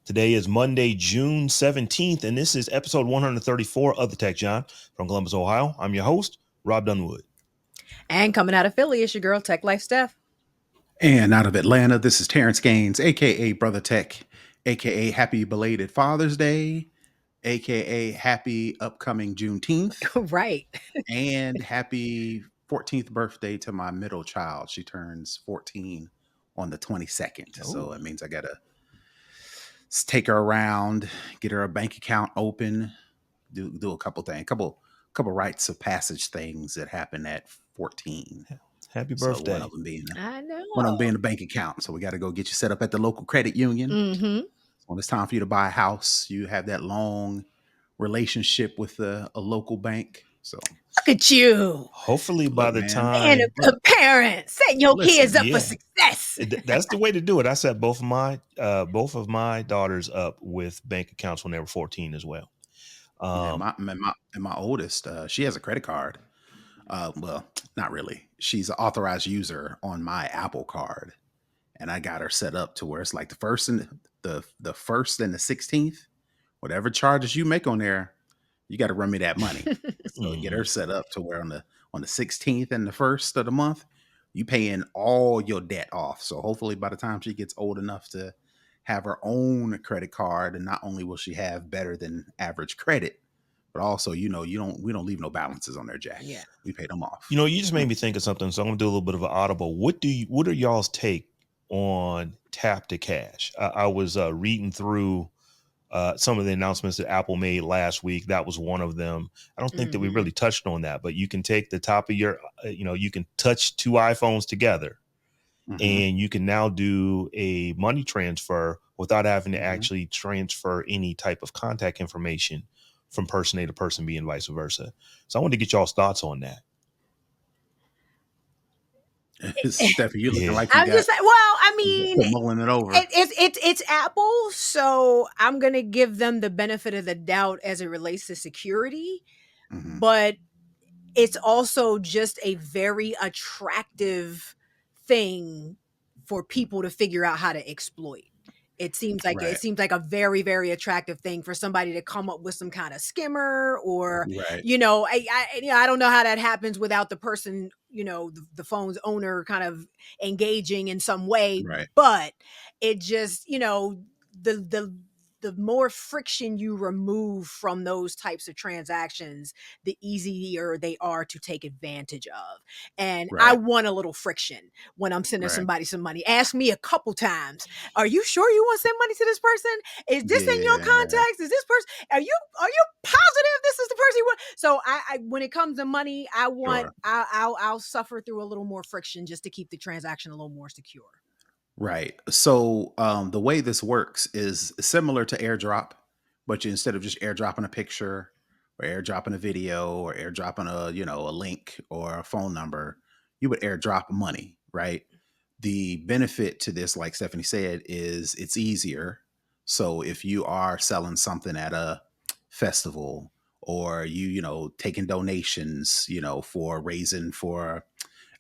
Today is Monday, June 17th, and this is episode 134 of the Tech John from Columbus, Ohio. I'm your host, Robb Dunewood. And coming out of Philly, it's your girl, Tech Life Steph. And out of Atlanta, this is Terrance Gaines, a.k.a. Brother Tech, a.k.a. Happy Belated Father's Day, a.k.a. Happy Upcoming Juneteenth. Right. And happy 14th birthday to my middle child. She turns 14 on the 22nd. So it means I got to take her around, get her a bank account open, do a couple things, couple rites of passage things that happen at 14. Happy birthday. So one of them being I know. One of them being a bank account. So we got to go get you set up at the local credit union. Mm-hmm. When it's time for you to buy a house, you have that long relationship with a local bank. So look at you. Hopefully by the time and a parent setting your kids up for success. That's the way to do it. I set both of my daughters up with bank accounts when they were 14 as well. My oldest, she has a credit card. Well, not really. She's an authorized user on my Apple card, and I got her set up to where it's like the first and the 16th, whatever charges you make on there, you got to run me that money. So get her set up to where on the 16th and the 1st of the month, you paying all your debt off. So hopefully by the time she gets old enough to have her own credit card, and not only will she have better than average credit, but also, we don't leave no balances on their jack. Yeah. We pay them off. You just made me think of something. So I'm gonna do a little bit of an audible. What are y'all's take on tap to cash? I was reading through some of the announcements that Apple made last week. That was one of them. I don't think that we really touched on that, but you can take the top of your, you can touch two iPhones together, and you can now do a money transfer without having to actually transfer any type of contact information from person A to person B and vice versa. So I wanted to get y'all's thoughts on that. Steffi, you looking like I'm just like, well, I mean, mulling it over. It's Apple, so I'm gonna give them the benefit of the doubt as it relates to security, but it's also just a very attractive thing for people to figure out how to exploit. It seems like a very, very attractive thing for somebody to come up with some kind of skimmer or, I don't know how that happens without the person, the phone's owner kind of engaging in some way, but it just, the more friction you remove from those types of transactions, the easier they are to take advantage of. And I want a little friction when I'm sending somebody some money. Ask me a couple times, are you sure you want to send money to this person? Is this in your contacts? Is this person, are you positive this is the person you want? So I when it comes to money, I'll suffer through a little more friction just to keep the transaction a little more secure. Right. So the way this works is similar to AirDrop, but instead of just AirDropping a picture or AirDropping a video or AirDropping a link or a phone number, you would AirDrop money, right? The benefit to this, like Stephanie said, is it's easier. So if you are selling something at a festival or taking donations, for raising for,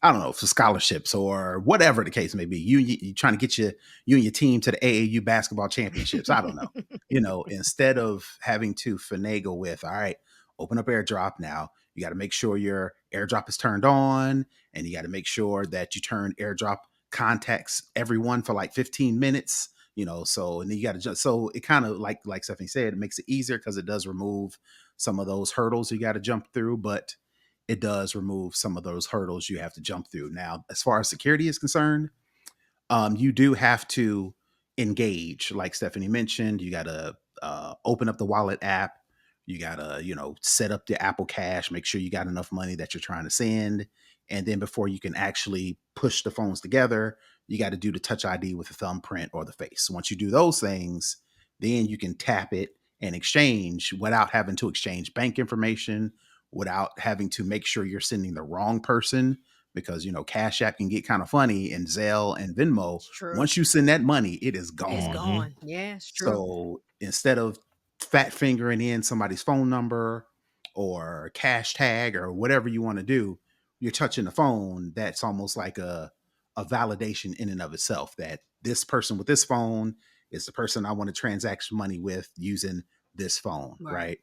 I don't know, for scholarships or whatever the case may be, you trying to get you and your team to the AAU basketball championships. I don't know, instead of having to finagle with, all right, open up AirDrop now. You got to make sure your AirDrop is turned on, and you got to make sure that you turn AirDrop contacts everyone for like 15 minutes. So, and then you got to just, so it kind of like Stephanie said, it makes it easier because it does remove some of those hurdles you got to jump through, but it does remove some of those hurdles you have to jump through. Now, as far as security is concerned, you do have to engage. Like Stephanie mentioned, you got to open up the wallet app. You got to, set up the Apple Cash, make sure you got enough money that you're trying to send. And then before you can actually push the phones together, you got to do the Touch ID with the thumbprint or the face. Once you do those things, then you can tap it and exchange without having to exchange bank information, without having to make sure you're sending the wrong person, because Cash App can get kind of funny, and Zelle and Venmo. Once you send that money, it is gone. It's gone. Yeah, it's true. So instead of fat fingering in somebody's phone number or cash tag or whatever you want to do, you're touching the phone. That's almost like a validation in and of itself that this person with this phone It's the person I want to transact money with using this phone, Right. right?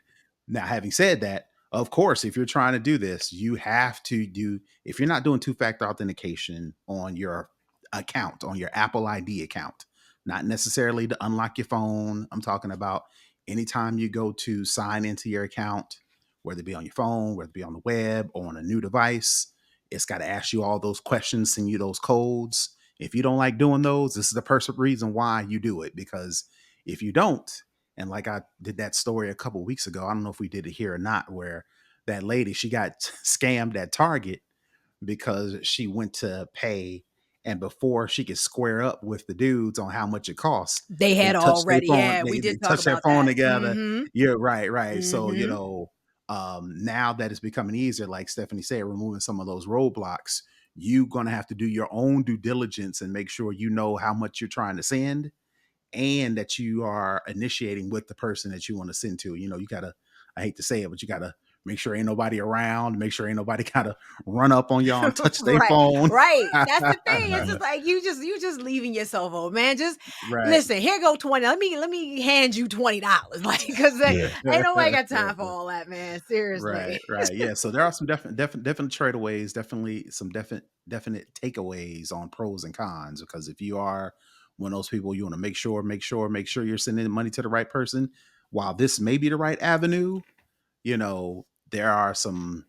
Now, having said that, of course, if you're trying to do this, you have to do, if you're not doing two-factor authentication on your account, on your Apple ID account, not necessarily to unlock your phone. I'm talking about anytime you go to sign into your account, whether it be on your phone, whether it be on the web or on a new device, it's got to ask you all those questions, send you those codes. If you don't like doing those, this is the perfect reason why you do it. Because if you don't, and like I did that story a couple of weeks ago, I don't know if we did it here or not, where that lady, she got scammed at Target because she went to pay, and before she could square up with the dudes on how much it costs, They they had touched their already, phone, yeah, we they did talk touched their about phone that. together. Mhm. You're right, right. So, Mhm. now that it's becoming easier, like Stephanie said, removing some of those roadblocks, you're gonna have to do your own due diligence and make sure you know how much you're trying to send, and that you are initiating with the person that you want to send to. You gotta, I hate to say it, but you gotta make sure ain't nobody around, make sure ain't nobody gotta run up on y'all and touch their Right, phone. right. That's the thing. It's Mhm. just like you just leaving yourself open, man. Just Right. listen. Here go 20. Let me hand you $20, like because Yeah. ain't nobody got time for all that, man. Seriously. Right, right. Yeah. So there are some definite tradeaways, definitely some definite takeaways on pros and cons. Because if you are one of those people, you want to make sure you're sending money to the right person. While this may be the right avenue, there are some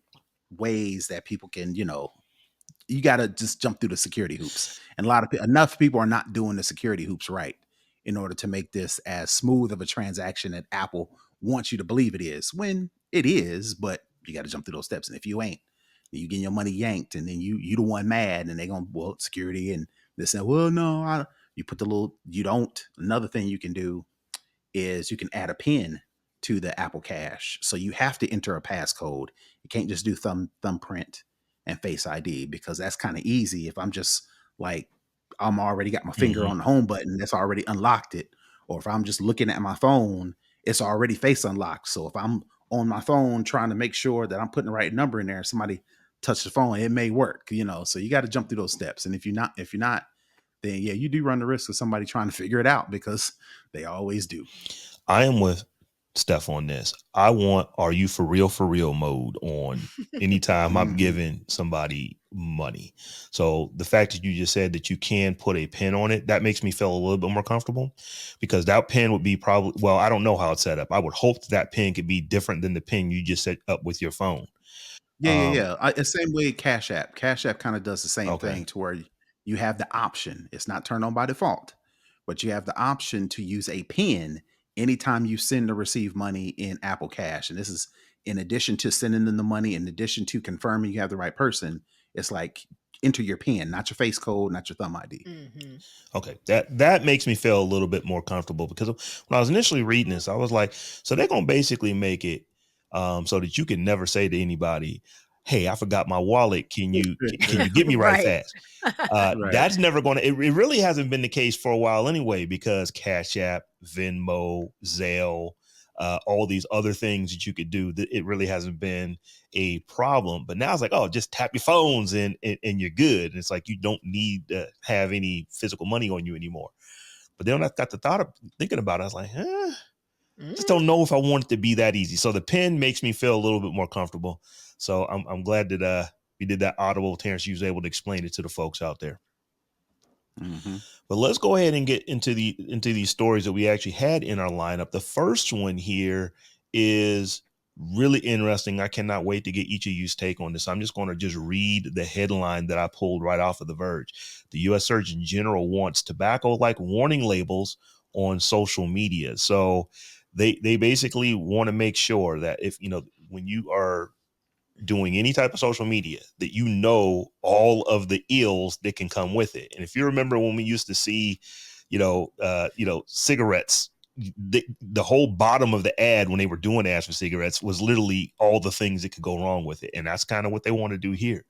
ways that people can, you got to just jump through the security hoops. And enough people are not doing the security hoops right in order to make this as smooth of a transaction that Apple wants you to believe it is, when it is, but you got to jump through those steps. And if you ain't, you getting your money yanked, and then you the one mad, and they gonna, well, security and this and, well, no, you put the little, you don't. Another thing you can do is you can add a pin to the Apple Cash. So you have to enter a passcode. You can't just do thumbprint and Face ID, because that's kind of easy. If I'm just like, I'm already got my finger Mhm. on the home button, that's already unlocked it. Or if I'm just looking at my phone, it's already face unlocked. So if I'm on my phone trying to make sure that I'm putting the right number in there, somebody touch the phone, it may work. So you got to jump through those steps. And if you're not, then yeah, you do run the risk of somebody trying to figure it out, because they always do. I am with Steph on this. I want "Are you for real mode on anytime I'm Hmm. giving somebody money. So the fact that you just said that you can put a pin on it, that makes me feel a little bit more comfortable, because that pin would be probably, well, I don't know how it's set up. I would hope that pin could be different than the pin you just set up with your phone. Yeah, yeah, Um, yeah. The same way Cash App. Cash App kind of does the same okay. thing, to where you have the option. It's not turned on by default, but you have the option to use a PIN anytime you send or receive money in Apple Cash. And this is in addition to sending them the money, in addition to confirming you have the right person. It's like, enter your PIN, not your face code, not your thumb ID. Mhm. Okay, that makes me feel a little bit more comfortable, because when I was initially reading this, I was like, so they're gonna basically make it so that you can never say to anybody, "Hey, I forgot my wallet. Can you get me right Right. fast?" Right. That's never going to. It really hasn't been the case for a while anyway, because Cash App, Venmo, Zelle, all these other things that you could do, that it really hasn't been a problem. But now it's like, oh, just tap your phones and you're good. And it's like, you don't need to have any physical money on you anymore. But then I got the thought of thinking about it, I was like, just Mm. don't know if I want it to be that easy. So the pen makes me feel a little bit more comfortable. So I'm glad that we did that audible. Terrance, you was able to explain it to the folks out there. Hmm. But let's go ahead and get into these stories that we actually had in our lineup. The first one here is really interesting. I cannot wait to get each of you's take on this. I'm just going to just read the headline that I pulled right off of The Verge. The U.S. Surgeon General wants tobacco-like warning labels on social media. So they basically want to make sure that, if when you are doing any type of social media, that all of the ills that can come with it. And if you remember when we used to see, cigarettes, the whole bottom of the ad when they were doing ads for cigarettes was literally all the things that could go wrong with it. And that's kind of what they want to do here.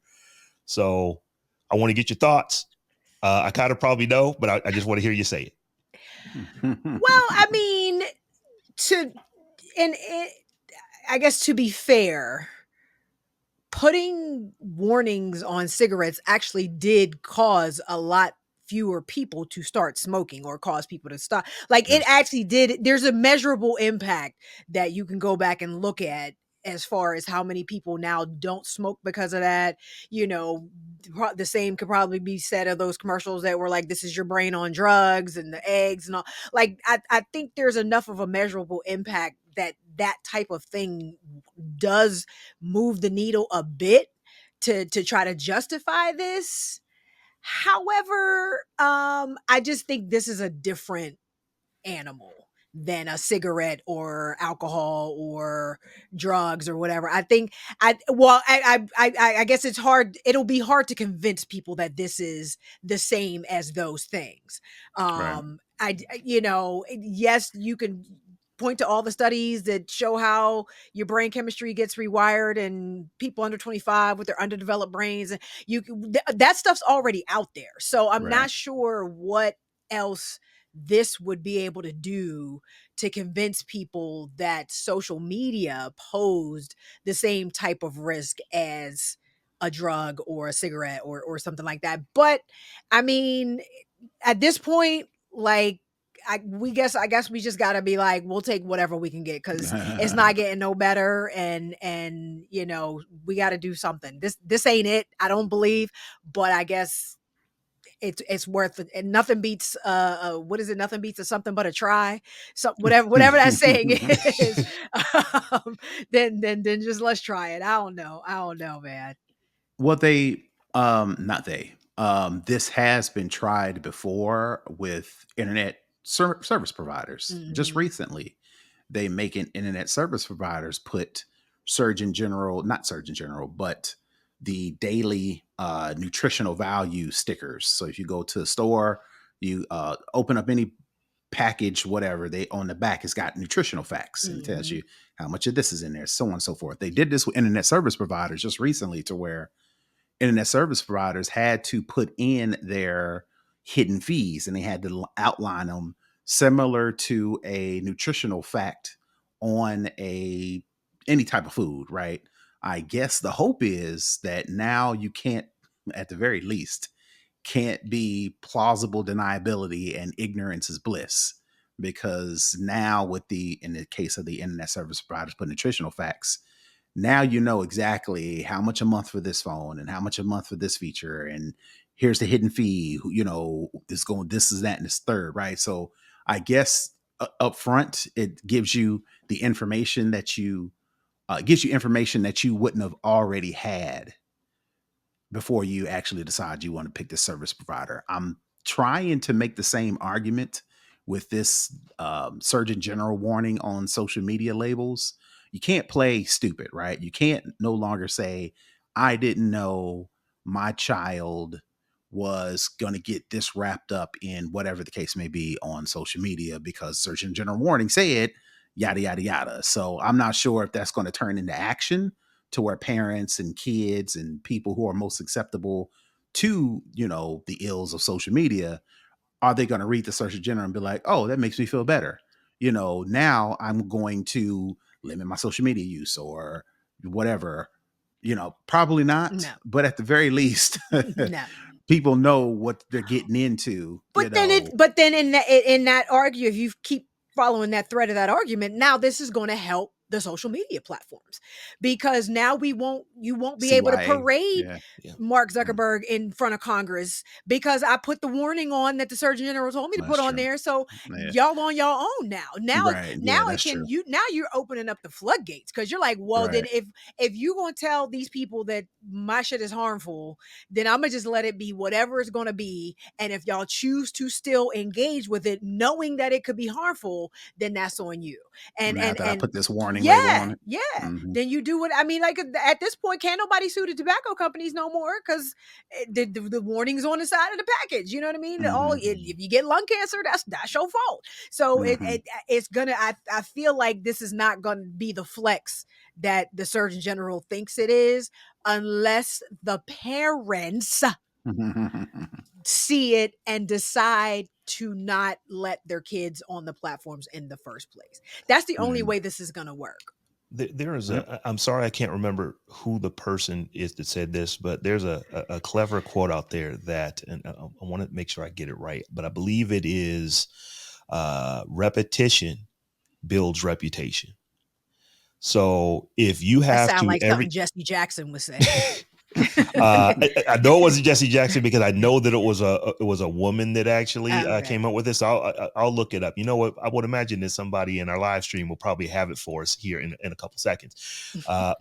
So I want to get your thoughts. I kind of probably know, but I just want to hear you say it. Well, I mean, to and I guess to be fair, putting warnings on cigarettes actually did cause a lot fewer people to start smoking or cause people to stop. Like it Yes. actually did. There's a measurable impact that you can go back and look at as far as how many people now don't smoke because of that. You know, the same could probably be said of those commercials that were like, this is your brain on drugs and the eggs and all. Like, I think there's enough of a measurable impact that that type of thing does move the needle a bit to try to justify this. However, I just think this is a different animal than a cigarette or alcohol or drugs or whatever. I think I guess it's hard. It'll be hard to convince people that this is the same as those things. Right. Yes, you can point to all the studies that show how your brain chemistry gets rewired and people under 25 with their underdeveloped brains, and that stuff's already out there. So I'm Right. not sure what else this would be able to do to convince people that social media posed the same type of risk as a drug or a cigarette or something like that. But I mean, at this point, like, I guess we just gotta be like, we'll take whatever we can get because it's not getting no better, and we got to do something. This ain't it, I don't believe, but I guess it's worth it. And nothing beats what is it? Nothing beats a something but a try. So whatever that saying is, then just let's try it. I don't know, man. Well, not they. This has been tried before with internet service providers. Just Mhm. recently, they making internet service providers put Surgeon General, not Surgeon General, but the daily nutritional value stickers. So if you go to a store, you open up any package, whatever, they on the back it's got nutritional facts and it tells Mhm. you how much of this is in there, so on and so forth. They did this with internet service providers just recently to where internet service providers had to put in their hidden fees and they had to outline them similar to a nutritional fact on a any type of food, right? I guess the hope is that now you can't, at the very least, can't be plausible deniability and ignorance is bliss, because now with the in the case of the internet service providers put nutritional facts, now you know exactly how much a month for this phone and how much a month for this feature, and here's the hidden fee, this going, this is that and this third, right? So I guess up front it gives you the information that you gives you information that you wouldn't have already had before you actually decide you want to pick this service provider. I'm trying to make the same argument with this Surgeon General warning on social media labels. You can't play stupid, right? You can't no longer say, I didn't know my child was going to get this wrapped up in whatever the case may be on social media because Surgeon General warning said, yada, yada, yada. So I'm not sure if that's going to turn into action to where parents and kids and people who are most acceptable to, the ills of social media, are they going to read the Surgeon General and be like, oh, that makes me feel better? Now I'm going to limit my social media use or whatever. Probably not. No. But at the very least, No. people know what they're getting into, But then in that argue, if you keep following that thread of that argument, now this is going to help the social media platforms because now you won't be able to CYA. parade Yeah. Yeah. Mark Zuckerberg in front of Congress because I put the warning on that the Surgeon General told me to That's put on true. there. So Yeah. y'all on your own now. Right. Yeah, Now it that's can true. now you're opening up the floodgates because you're like, well, then Right. if you gonna tell these people that my shit is harmful, then I'm gonna just let it be whatever it's gonna be. And if y'all choose to still engage with it, knowing that it could be harmful, then that's on you. And Now that I put this warning label yeah, on it. yeah. Mhm. Then you do what I mean. Like at this point, can't nobody sue the tobacco companies no more because the warning's on the side of the package. You know what I mean? Mhm. If you get lung cancer, that's your fault. So Mhm. it's gonna. I feel like this is not gonna be the flex that the Surgeon General thinks it is, unless the parents see it and decide to not let their kids on the platforms in the first place. That's the only Yeah. way this is going to work. There is Yep. I'm sorry, I can't remember who the person is that said this, but there's a clever quote out there that, and I want to make sure I get it right, but I believe it is repetition builds reputation. So if you That have sounds to like something Jesse Jackson would say. I know it wasn't Jesse Jackson because I know that it was a woman that actually Okay. came up with this. I'll look it up. You know what? I would imagine that somebody in our live stream will probably have it for us here in a couple seconds.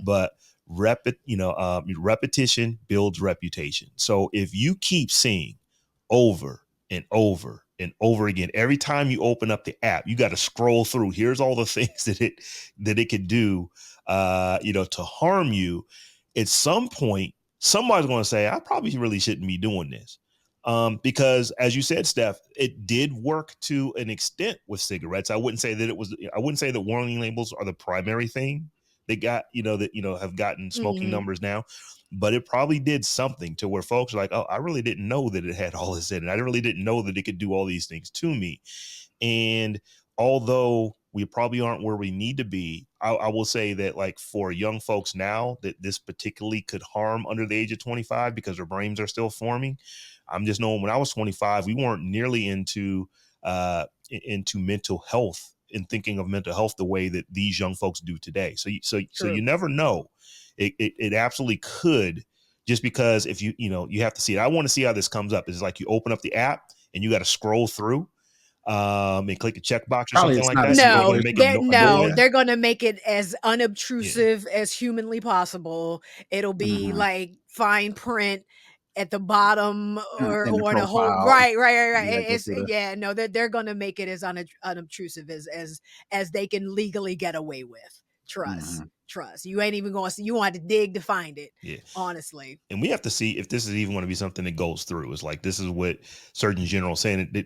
But repetition builds reputation. So if you keep seeing over and over and over again, every time you open up the app, you got to scroll through. Here's all the things that it could do, to harm you. At some point, somebody's going to say, I probably really shouldn't be doing this. Because as you said, Steph, it did work to an extent with cigarettes. I wouldn't say that warning labels are the primary thing that have gotten smoking Mhm. numbers now, but it probably did something to where folks are like, oh, I really didn't know that it had all this in it. I really didn't know that it could do all these things to me. And although we probably aren't where we need to be, I will say that, like, for young folks now, that this particularly could harm under the age of 25 because their brains are still forming. I'm just knowing when I was 25, we weren't nearly into mental health and thinking of mental health the way that these young folks do today. So you True. never know. It absolutely could, just because if you have to see it. I want to see how this comes up. It's like you open up the app and you got to scroll through and click a checkbox or Probably something it's like not that, as and they're No, going to scary make it for no, annoying. boys they're gonna make it as Yeah. unobtrusive as humanly possible. It'll be Mhm. like fine print at the bottom or In the or in a whole profile. right. Yeah, go It's through the yeah, no, they're gonna make it as unobtrusive as they can legally get away with. Trust. mhm. Trust. You ain't even gonna see you want to dig to find it, Yeah. honestly. And we have to see if this is even going to be something that goes through. It's like, this is what Surgeon General saying that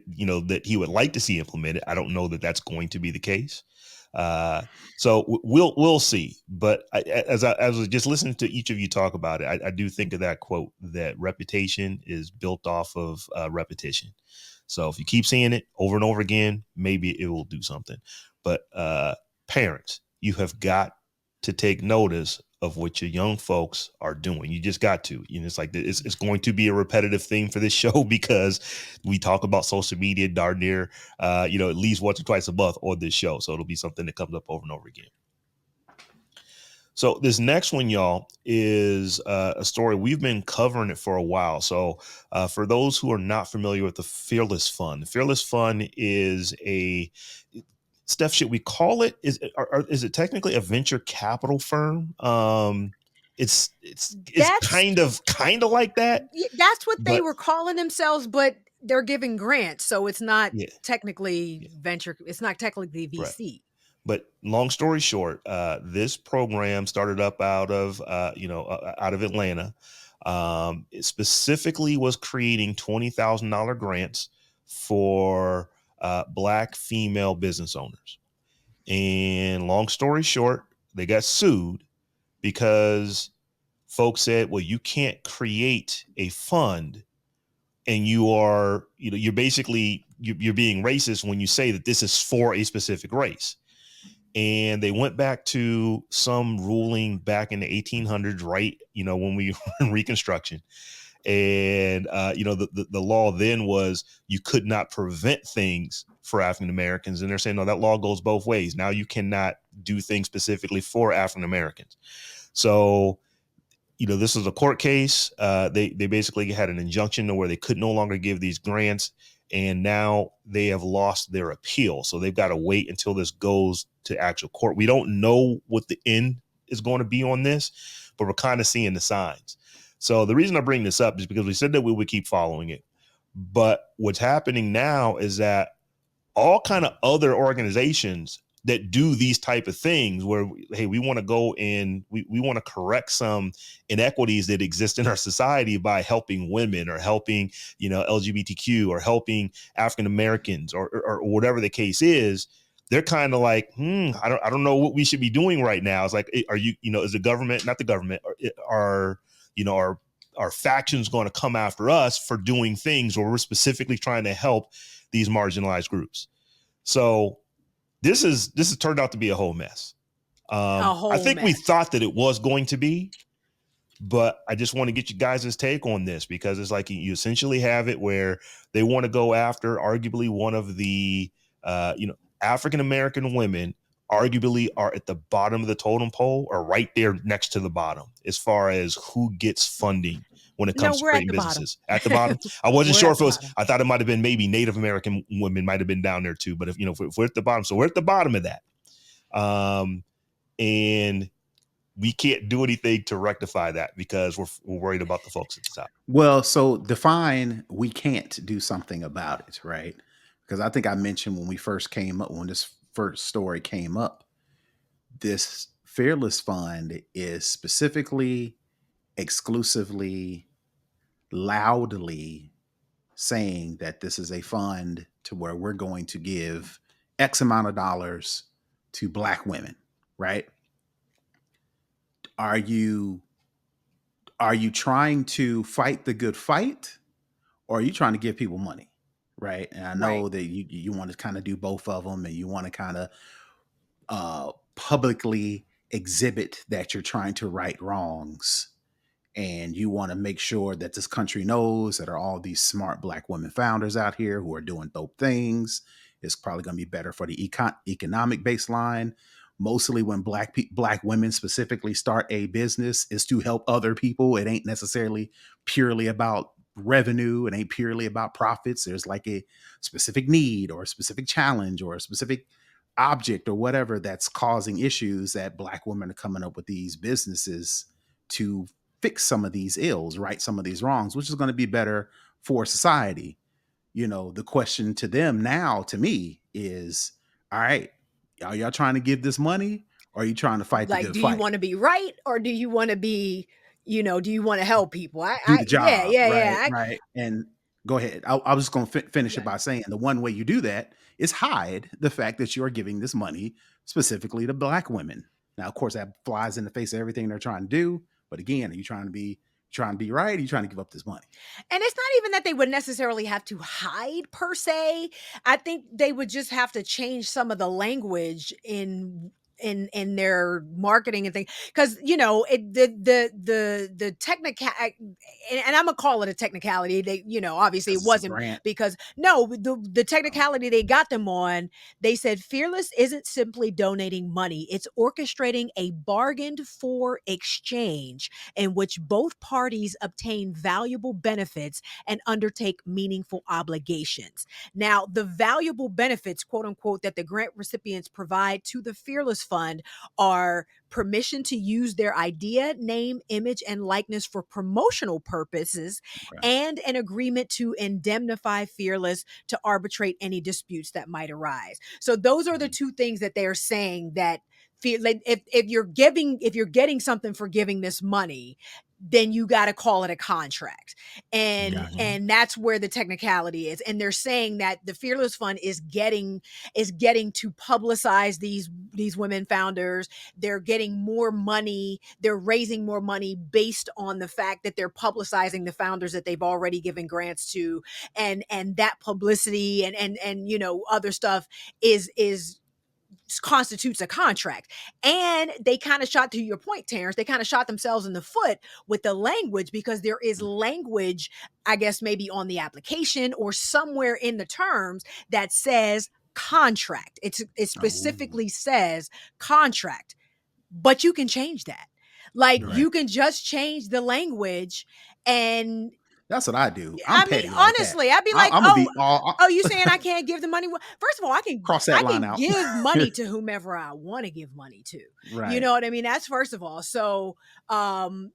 he would like to see implemented. I don't know that that's going to be the case. So we'll see. But as I was just listening to each of you talk about it, I do think of that quote that reputation is built off of repetition. So if you keep seeing it over and over again, maybe it will do something. But parents, you have got to take notice of what your young folks are doing. You just got to. It's like it's going to be a repetitive theme for this show because we talk about social media darn near at least once or twice a month on this show. So it'll be something that comes up over and over again. So this next one, y'all, is a story. We've been covering it for a while. So for those who are not familiar with the Fearless Fund is Steph, should we call it? Is it technically a venture capital firm? It's That's kind of like that, that's what they but were calling themselves, but they're giving grants, so it's not yeah, technically yeah, venture. It's not technically right. VC. But long story short, this program started up out of Atlanta. It specifically was creating $20,000 grants for Black female business owners. And long story short, they got sued because folks said, well, you can't create a fund and you're basically you're being racist when you say that this is for a specific race. And they went back to some ruling back in the 1800s, right? When we were in Reconstruction. And the law then was you could not prevent things for African Americans, and they're saying no, that law goes both ways. Now you cannot do things specifically for African Americans. So this is a court case. They basically had an injunction to where they could no longer give these grants, and now they have lost their appeal. So they've got to wait until this goes to actual court. We don't know what the end is going to be on this, but we're kind of seeing the signs. So the reason I bring this up is because we said that we would keep following it. But what's happening now is that all kind of other organizations that do these type of things where, hey, we want to go and we want to correct some inequities that exist in our society by helping women or helping, LGBTQ or helping African Americans or whatever the case is. They're kind of like, I don't know what we should be doing right now. It's like, are you, is the government, not the government, are factions going to come after us for doing things where we're specifically trying to help these marginalized groups? So this has turned out to be a whole mess. A I whole think we mess. thought that it was going to be, but I just want to get you guys' take on this, because it's like you essentially have it where they want to go after arguably one of the, African American women arguably are at the bottom of the totem pole, or right there next to the bottom as far as who gets funding when it No, comes to we're at creating the bottom. businesses. At the bottom, I wasn't We're sure at if it the was. bottom. I thought it might have been maybe Native American women might have been down there too. But if we're at the bottom, so we're at the bottom of that, and we can't do anything to rectify that because we're worried about the folks at the top. Well, so define we can't do something about it, right? Because I think I mentioned when we first came up, when this first story came up, this Fearless Fund is specifically, exclusively, loudly saying that this is a fund to where we're going to give X amount of dollars to Black women, right? Are you trying to fight the good fight, or are you trying to give people money, right? And I Right. know that you want to kind of do both of them, and you want to kind of publicly exhibit that you're trying to right wrongs, and you want to make sure that this country knows that are all these smart Black women founders out here who are doing dope things. It's probably going to be better for the economic baseline. Mostly when Black women specifically start a business is to help other people. It ain't necessarily purely about revenue. It ain't purely about profits. There's like a specific need or a specific challenge or a specific object or whatever that's causing issues that Black women are coming up with these businesses to fix some of these ills, right some of these wrongs, which is going to be better for society. The question to them now, to me, is, all right, are y'all trying to give this money, or are you trying to fight the Like, good do you fight? want to be right, or do you want to be, do you want to help people? Do the Yeah, job, yeah, right? yeah. Right. And go ahead. I was just going to finish it Yeah. by saying the one way you do that is hide the fact that you are giving this money specifically to Black women. Now, of course, that flies in the face of everything they're trying to do. But again, are you trying to be right? Or are you trying to give up this money? And it's not even that they would necessarily have to hide per se. I think they would just have to change some of the language in their marketing and things, because the technical, and I'm gonna call it a technicality. They, obviously it Because it's a wasn't, grant. because no, the technicality they got them on, they said Fearless isn't simply donating money, it's orchestrating a bargained for exchange in which both parties obtain valuable benefits and undertake meaningful obligations. Now, the valuable benefits, quote unquote, that the grant recipients provide to the Fearless Fund are permission to use their idea, name, image, and likeness for promotional purposes, Okay. and an agreement to indemnify Fearless to arbitrate any disputes that might arise. So those are the two things that they're saying, that if you're getting something for giving this money, then you got to call it a contract. and Gotcha. and that's where the technicality is. And they're saying that the Fearless Fund is getting to publicize these women founders. They're getting more money, they're raising more money based on the fact that they're publicizing the founders that they've already given grants to. And that publicity and other stuff is constitutes a contract. And they kind of shot, to your point, Terrance, they kind of shot themselves in the foot with the language, because there is language, I guess maybe on the application or somewhere in the terms, that says contract. It Oh, specifically says contract, but you can change that. Like, right. you can just change the language. And That's what I do. I'm I mean, petty like that. honestly, I'd be like, I'm gonna oh, be all you saying I can't give the money? First of all, cross I that line can out. give money to whomever I want to give money to. You Right. know what I mean? That's first of all. So, even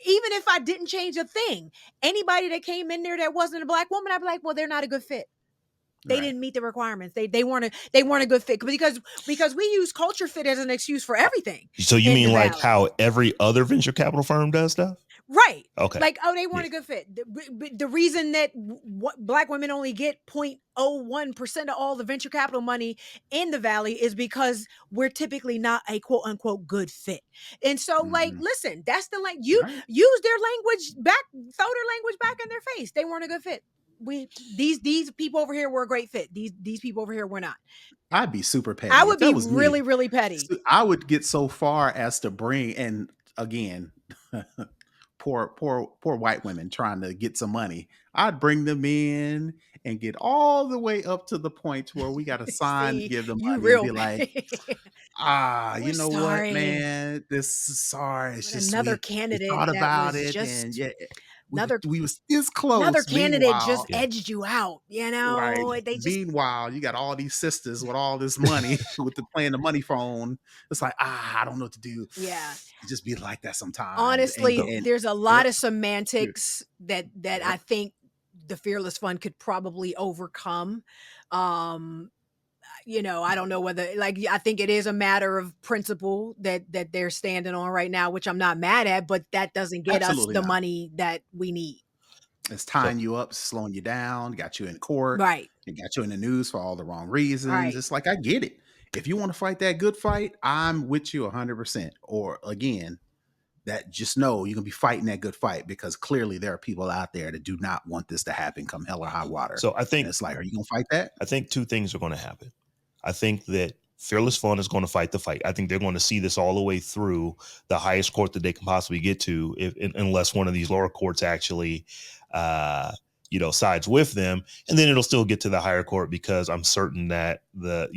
if I didn't change a thing, anybody that came in there that wasn't a Black woman, I'd be like, well, they're not a good fit. They Right. didn't meet the requirements. They weren't a good fit, because we use culture fit as an excuse for everything So you in the mean like Valley. how every other venture capital firm does stuff? Right. Okay. Like, oh, they Yeah. weren't a good fit. The reason that Black women only get 0.01% of all the venture capital money in the Valley is because we're typically not a quote unquote good fit. And so, like, Mhm. listen, that's the Right. use their language back, throw their language back in their face. They weren't a good fit. these people over here were a great fit. These people over here were not. I'd be super I petty if would that be was me. really, really petty. I would get so far as to bring, and again, poor white women trying to get some money. I'd bring them in and get all the way up to the point where we got to sign, See, give them you money, and real be like, petty. you We're know what, sorry. man, this is sorry. It's But just another we candidate thought that about was it, and just yeah, another we was this another close. candidate just Meanwhile, Yeah. edged you out, right. They just Meanwhile, you got all these sisters with all this money with the playing the money phone. It's like, I don't know what to do. yeah. It just be like that sometimes. Honestly, So, And there's a yep, lot of semantics that I yep. think the Fearless Fund could probably overcome. Um, I don't know whether I think it is a matter of principle that they're standing on right now, which I'm not mad at, but that doesn't get us Absolutely the not. money that we need. It's so, tying you up, slowing you down, got you in court, Right. it got you in the news for all the wrong reasons. Right. It's like, I get it. If you want to fight that good fight, I'm with you 100%. Or again, that just know you're gonna be fighting that good fight, because clearly there are people out there that do not want this to happen come hell or high water. so I And think it's like, are you gonna fight that? I think two things are going to happen. I think that Fearless Fun is going to fight the fight. I think they're going to see this all the way through the highest court that they can possibly get to, unless one of these lower courts actually, sides with them, and then it'll still get to the higher court, because I'm certain that the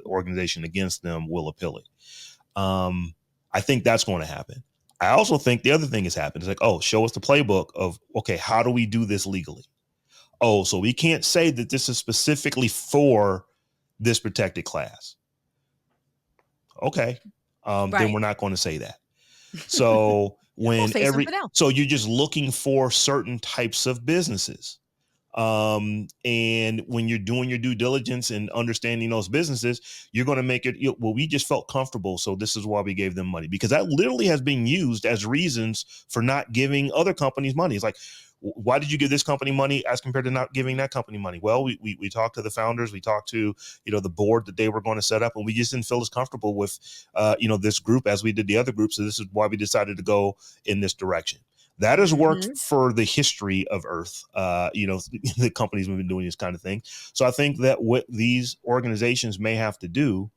organization against them will appeal it. I think that's going to happen. I also think the other thing has happened. It's like, oh, show us the playbook of, okay, how do we do this legally? Oh, so we can't say that this is specifically for this protected class. Okay. Then Right. we're not going to say that. So We'll say something else. so you're just looking for certain types of businesses. And when you're doing your due diligence and understanding those businesses, you're going to make it, well, we just felt comfortable, so this is why we gave them money, because that literally has been used as reasons for not giving other companies money. It's like, why did you give this company money as compared to not giving that company money? Well, we talked to the founders, we talked to, the board that they were going to set up, and we just didn't feel as comfortable with, this group as we did the other groups. So this is why we decided to go in this direction. That has worked for the history of Earth. The companies have been doing this kind of thing. So I think that what these organizations may have to do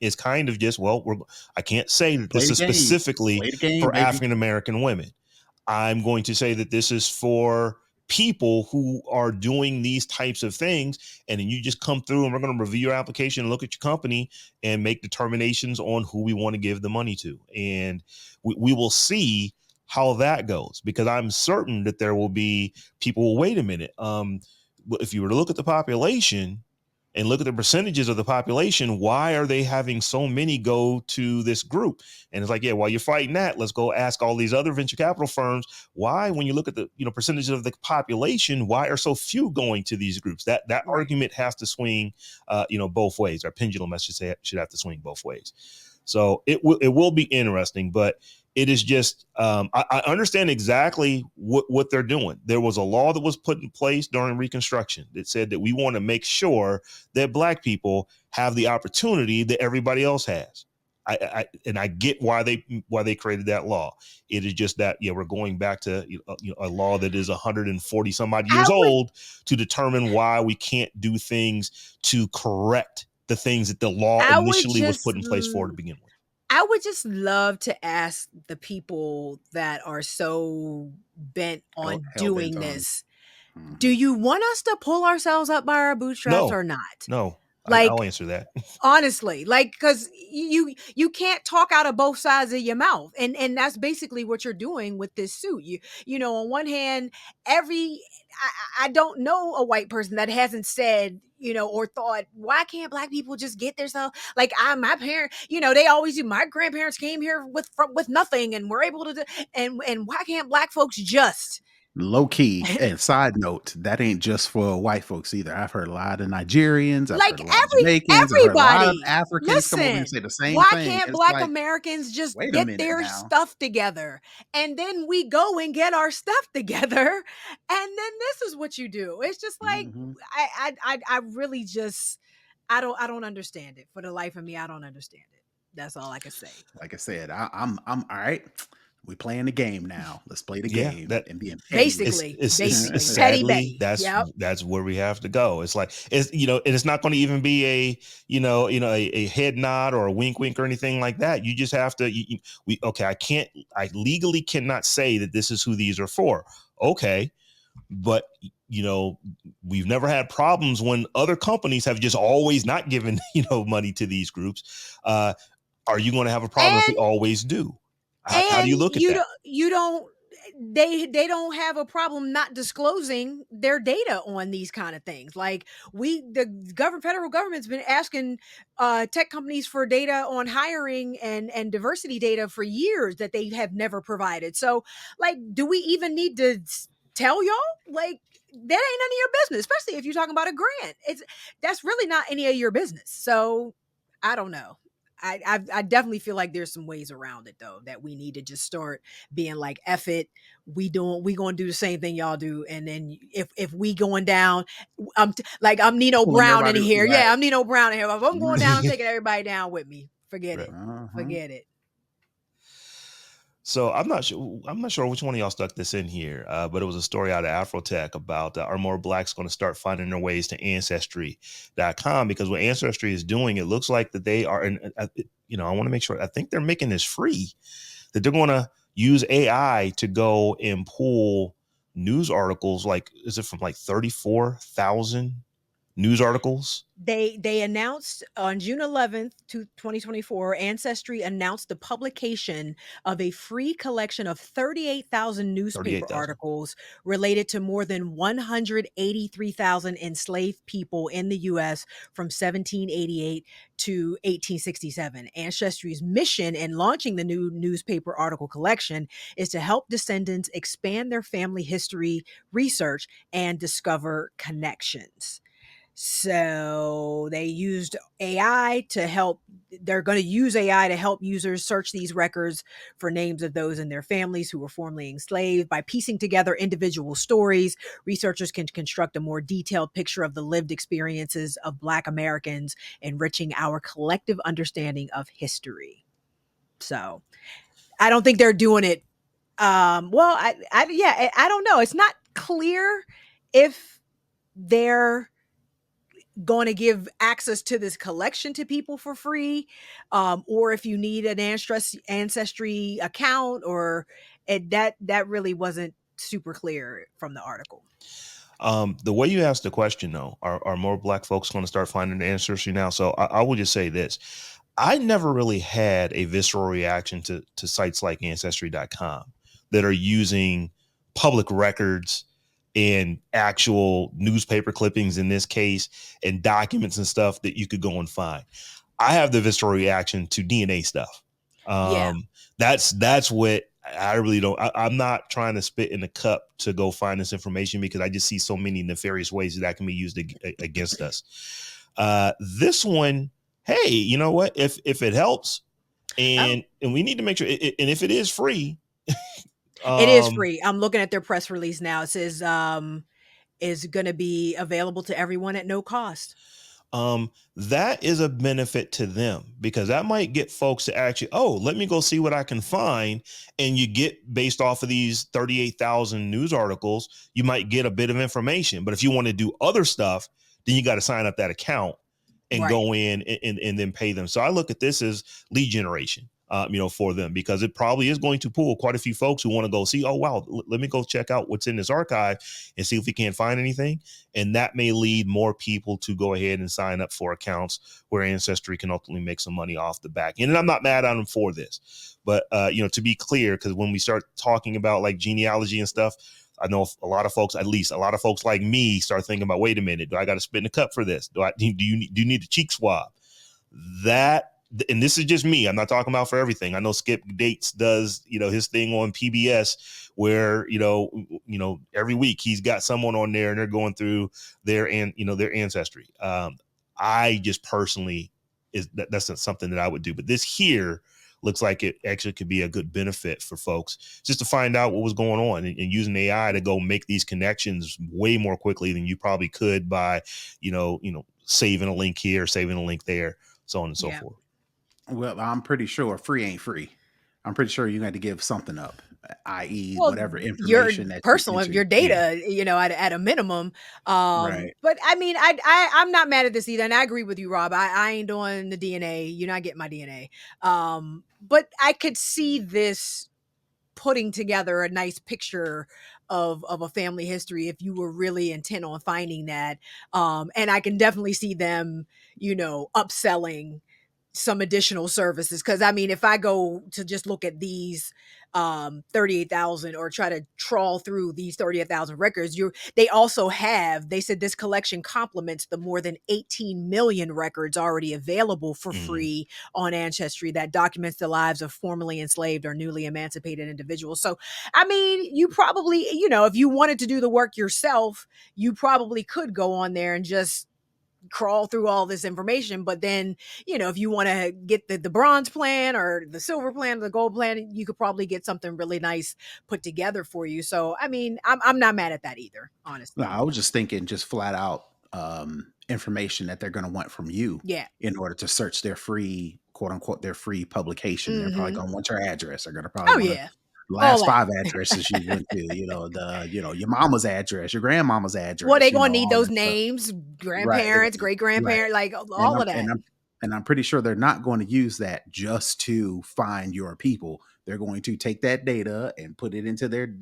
is kind of just, I can't say that Play this the is game. specifically Play the game, for baby. African American women. I'm going to say that this is for people who are doing these types of things. And then you just come through, and we're going to review your application, look at your company, and make determinations on who we want to give the money to. And we will see how that goes, because I'm certain that there will be people, wait a minute. If you were to look at the population and look at the percentages of the population, why are they having so many go to this group? And it's like, yeah, while you're fighting that, let's go ask all these other venture capital firms, why, when you look at the percentages of the population, why are so few going to these groups? That Right. argument has to swing, both ways. Our pendulum, I should say, should have to swing both ways. So it will be interesting, but it is just, I understand exactly what they're doing. There was a law that was put in place during Reconstruction that said that we want to make sure that Black people have the opportunity that everybody else has. I get why they created that law. It is just that, we're going back to a law that is 140 some odd years old to determine why we can't do things to correct the things that the law initially was put in place for to begin with. I would just love to ask the people that are so bent on Hell-bent doing on. this, do you want us to pull ourselves up by our bootstraps or not? No, Like, I'll answer that. honestly, because you can't talk out of both sides of your mouth, and that's basically what you're doing with this suit. On one hand, I don't know a white person that hasn't said, or thought, why can't Black people just get their stuff? Like, my parents, they always do. My grandparents came here with nothing, and were able to do, and why can't Black folks just? Low key. And side note, that ain't just for white folks either. I've heard a lot of Nigerians, I've heard Like, a lot of Jamaicans, I've heard a lot of everybody, Africans come over here and say listen, the same why thing. can't It's Black like, Americans just wait a get minute their now. stuff together? And then we go and get our stuff together, and then this is what you do. It's just like, I really just, I don't understand it. For the life of me, I don't understand it. That's all I can say. Like I said, I'm all right. We playing the game now. Let's play the Yeah, game that and being petty with it. it's Basically, petty sadly Betty. Yep. that's where we have to go. It's like, it's, and it's not going to even be a, a head nod or a wink or anything like that. You just have to, okay, I legally cannot say that this is who these are for. Okay. But we've never had problems when other companies have just always not given money to these groups. Are you going to have a problem if we And always do? How do and you look at that? you don't they don't have a problem not disclosing their data on these kind of things. Like, federal government's been asking tech companies for data on hiring and diversity data for years that they have never provided. So, like, do we even need to tell y'all? Like, that ain't none of your business, especially if you're talking about a grant. That's really not any of your business. So I don't know. I definitely feel like there's some ways around it, though, that we need to just start being like, F it, we gonna do the same thing y'all do, and then if we going down, I'm Nino Pulling Brown in everybody here. right. Yeah, I'm Nino Brown in here. If I'm going down, I'm taking everybody down with me. Forget Right. it. Uh-huh. Forget it. So I'm not sure which one of y'all stuck this in here, but it was a story out of Afrotech about are more blacks going to start finding their ways to Ancestry.com, because what Ancestry is doing, it looks like that they are, and I want to make sure, I think they're making this free, that they're going to use AI to go and pull news articles. Like, is it from like 34,000 news articles? They announced on June 11th, 2024, Ancestry announced the publication of a free collection of 38,000 newspaper 38,000. articles related to more than 183,000 enslaved people in the U.S. from 1788 to 1867. Ancestry's mission in launching the new newspaper article collection is to help descendants expand their family history research and discover connections. So they used AI to help. They're going to use AI to help users search these records for names of those in their families who were formerly enslaved. By piecing together individual stories, researchers can construct a more detailed picture of the lived experiences of Black Americans, enriching our collective understanding of history. So I don't think they're doing it. Well, I don't know. It's not clear if they're going to give access to this collection to people for free, or if you need an ancestry account, or that really wasn't super clear from the article. The way you asked the question, though, are more black folks going to start finding the Ancestry now? So I will just say this. I never really had a visceral reaction to sites like Ancestry.com that are using public records and actual newspaper clippings, in this case, and documents and stuff that you could go and find. I have the visceral reaction to DNA stuff. Yeah. That's what I really don't. I'm not trying to spit in the cup to go find this information, because I just see so many nefarious ways that can be used against us. This one, hey, you know what? If it helps, and we need to make sure, and if it is free, it is free. I'm looking at their press release now. It says is going to be available to everyone at no cost. That is a benefit to them, because that might get folks to actually, let me go see what I can find. And you get, based off of these 38,000 news articles, you might get a bit of information. But if you want to do other stuff, then you got to sign up that account and go in and then pay them. So I look at this as lead generation, for them, because it probably is going to pull quite a few folks who want to go see, oh, wow, let me go check out what's in this archive and see if we can't find anything. And that may lead more people to go ahead and sign up for accounts where Ancestry can ultimately make some money off the back end. And I'm not mad at them for this, but, to be clear, because when we start talking about like genealogy and stuff, I know a lot of folks, at least a lot of folks like me, start thinking about, wait a minute, do I got to spit in the cup for this? Do you need a cheek swab? And this is just me. I'm not talking about for everything. I know Skip Dates does, his thing on PBS where, every week he's got someone on there and they're going through their ancestry. I just personally, that's not something that I would do. But this here looks like it actually could be a good benefit for folks, just to find out what was going on, and using AI to go make these connections way more quickly than you probably could by, saving a link here, saving a link there, so on and so forth. Well, I'm pretty sure free ain't free. I'm pretty sure you had to give something up, i.e., Well, whatever your information that you personal, entered. your Yeah, data, at a minimum. right. But I mean, I'm not mad at this either, and I agree with you, Rob. I ain't doing the DNA. You're not getting my DNA. But I could see this putting together a nice picture of a family history if you were really intent on finding that. And I can definitely see them, upselling some additional services. Cause I mean, if I go to just look at these 38,000 or try to trawl through these 38,000 records, they said this collection complements the more than 18 million records already available for Mhm. free on Ancestry that documents the lives of formerly enslaved or newly emancipated individuals. So, I mean, you probably, if you wanted to do the work yourself, you probably could go on there and just crawl through all this information. But then, if you want to get the bronze plan or the silver plan, the gold plan, you could probably get something really nice put together for you. So, I mean, I'm not mad at that either, No, honestly. I was just thinking, just flat out information that they're going to want from you Yeah. in order to search their free, quote unquote, their free publication. They're probably Hmm. going to want your address. They're going to probably Oh want yeah. the All last that. 5 addresses you went to. Your mama's address, your grandmama's Well, address. they gonna need All those that stuff. names, Right. grandparents, great Right. grandparents, like And all I'm of that. and I'm and I'm pretty sure they're not going to use that just to find your people. They're going to take that data and put it into their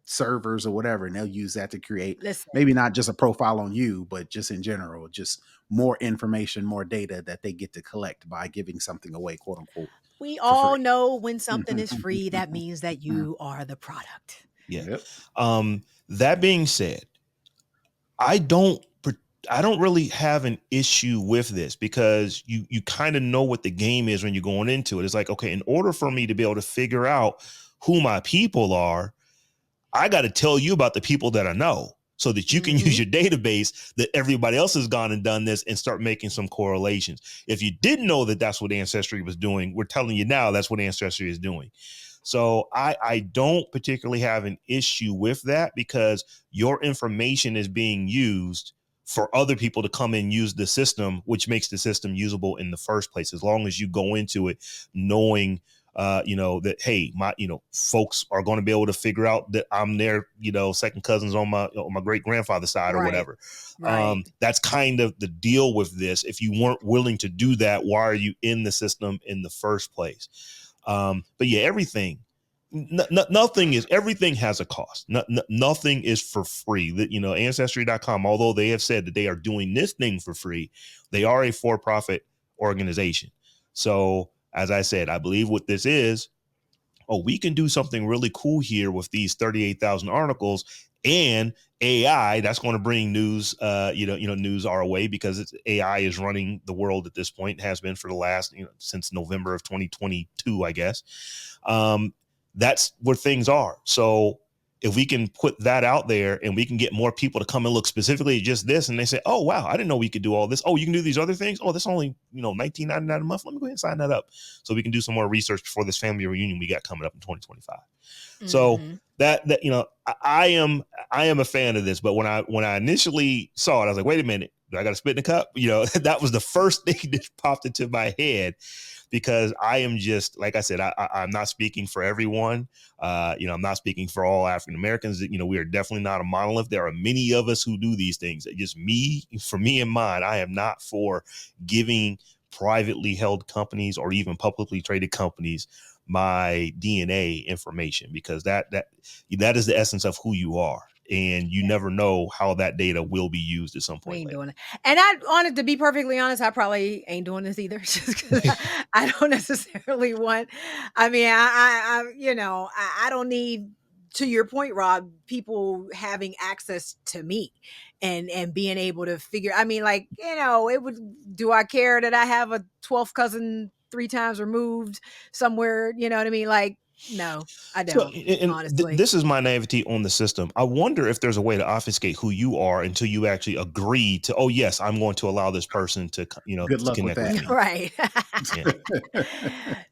servers or whatever, and they'll use that to create Listen, maybe not just a profile on you, but just in general, just more information, more data that they get to collect by giving something away, quote unquote, we for all free. know when something is free, that means that you are the product. Yeah. Yep. That being said, I don't per- I don't really have an issue with this because you kind of know what the game is when you're going into it. It's like, okay, in order for me to be able to figure out who my people are, I got to tell you about the people that I know so that you can use Hmm. your database that everybody else has gone and done this and start making some correlations. If you didn't know that that's what Ancestry was doing, we're telling you now that's what Ancestry is doing. So I don't particularly have an issue with that because your information is being used for other people to come and use the system, which makes the system usable in the first place. As long as you go into it knowing that, hey, my, folks are going to be able to figure out that I'm their, second cousins on my great grandfather's side or Right. whatever. Right. That's kind of the deal with this. If you weren't willing to do that, why are you in the system in the first place? But yeah, everything has a cost. Nothing is for free. That, ancestry.com, although they have said that they are doing this thing for free, they are a for-profit organization. So as I said, I believe what this is, we can do something really cool here with these 38,000 articles and AI that's going to bring news, news our way because AI is running the world at this point, has been for the last, since November of 2022, I guess. That's where things are. So if we can put that out there and we can get more people to come and look specifically at just this, and they say, oh, wow, I didn't know we could do all this. Oh, you can do these other things. Oh, that's only, $19.99 a month. Let me go ahead and sign that up so we can do some more research before this family reunion we got coming up in 2025. So Hmm. I am a fan of this, but when I initially saw it, I was like, wait a minute, do I got to spit in the cup? That was the first thing that popped into my head because I am just, like I said, I'm not speaking for everyone. I'm not speaking for all African Americans. We are definitely not a monolith. There are many of us who do these things. Just for me and mine, I am not for giving privately held companies or even publicly traded companies my DNA information because that is the essence of who you are. And you Yeah. never know how that data will be used at some We point ain't later. doing it. And I wanted to be perfectly honest, I probably ain't doing this either. Just 'cause I don't necessarily want, I mean, I don't need, to your point, Rob, people having access to me and being able to figure, I mean, like, it would, do I care that I have a 12th cousin 3 times removed somewhere? You know what I mean? Like, no, I So, don't, and honestly. this is my naivety on the system. I wonder if there's a way to obfuscate who you are until you actually agree to, oh, yes, I'm going to allow this person to, Good to luck with connect with that. me. Right. Yeah.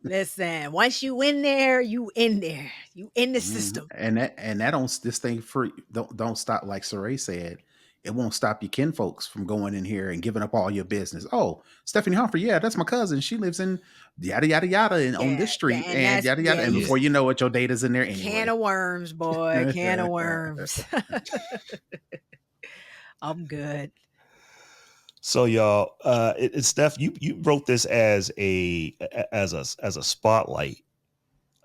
Listen, once you in there, you in there. You in the Mhm. system. And that don't this thing free don't stop, like Saray said. It won't stop your kinfolks from going in here and giving up all your business. Oh, Stephanie Humphrey, yeah, that's my cousin. She lives in yada yada yada and on Yeah, this street and and that's yada yada. And Yeah. before you know it, your data's in there can anyway. of worms, boy, can of worms. I'm good. So y'all, it's Steph. You wrote this as a spotlight,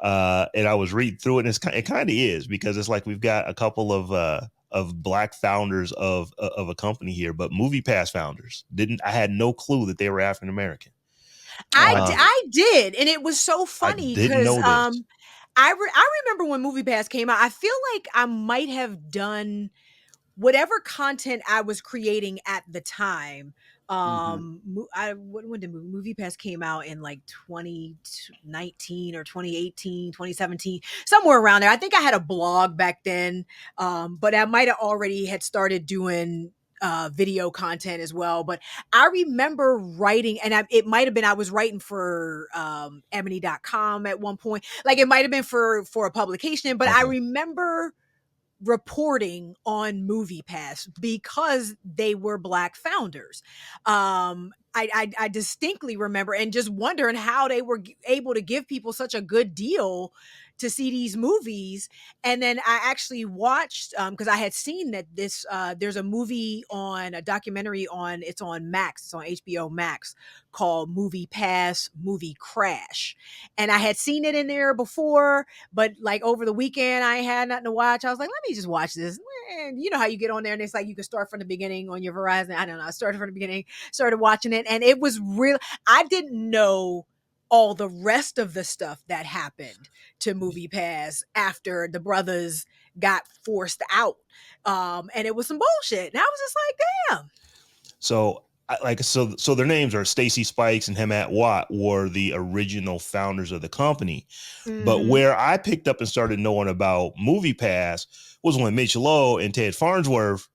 and I was reading through it. And it kind of is, because it's like we've got a couple of black founders of a company here, but Moviepass founders didn't. I had no clue that they were African American. Oh, I did. I did, and it was so I funny didn't because know this. I remember when Moviepass came out. I feel like I might have done whatever content I was creating at the time. Hmm. When did Moviepass came out in like 2019 or 2018, 2017, somewhere around there. I think I had a blog back then, but I might have already had started doing video content as well. But I remember writing, and it might have been I was writing for ebony.com at one point. Like it might have been for a publication, but I Okay. remember reporting on Moviepass because they were black founders. I distinctly remember and just wondering how they were able to give people such a good deal to see these movies. And then I actually watched because I had seen that there's a documentary on it's on Max, it's on HBO Max, called Movie Pass Movie Crash. And I had seen it in there before, but like over the weekend, I had nothing to watch. I was like, let me just watch this. And you know how you get on there and it's like you can start from the beginning on your Verizon. I don't know. I started from the beginning, started watching it, and it was real. I didn't know all the rest of the stuff that happened to Movie Pass after the brothers got forced out. And it was some bullshit. And I was just like, damn. So so their names are Stacy Spikes and Hemat Watt were the original founders of the company. But Mm-hmm. where I picked up and started knowing about Moviepass was when Mitch Lowe and Ted Farnsworth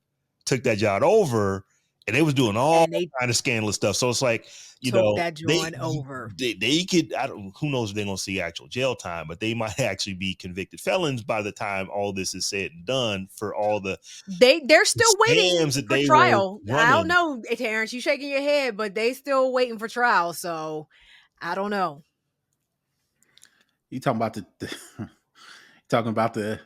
took that job over, and they was doing all And they kind of scandalous stuff. So it's like, took that joint over. they could, I don't, who knows if they're gonna see actual jail time, but they might actually be convicted felons by the time all this is said and done for all the They're still waiting scams that for they were trial. I don't running. know, Terrance, you shaking your head, but they still waiting for trial. So I don't know. You talking about talking about the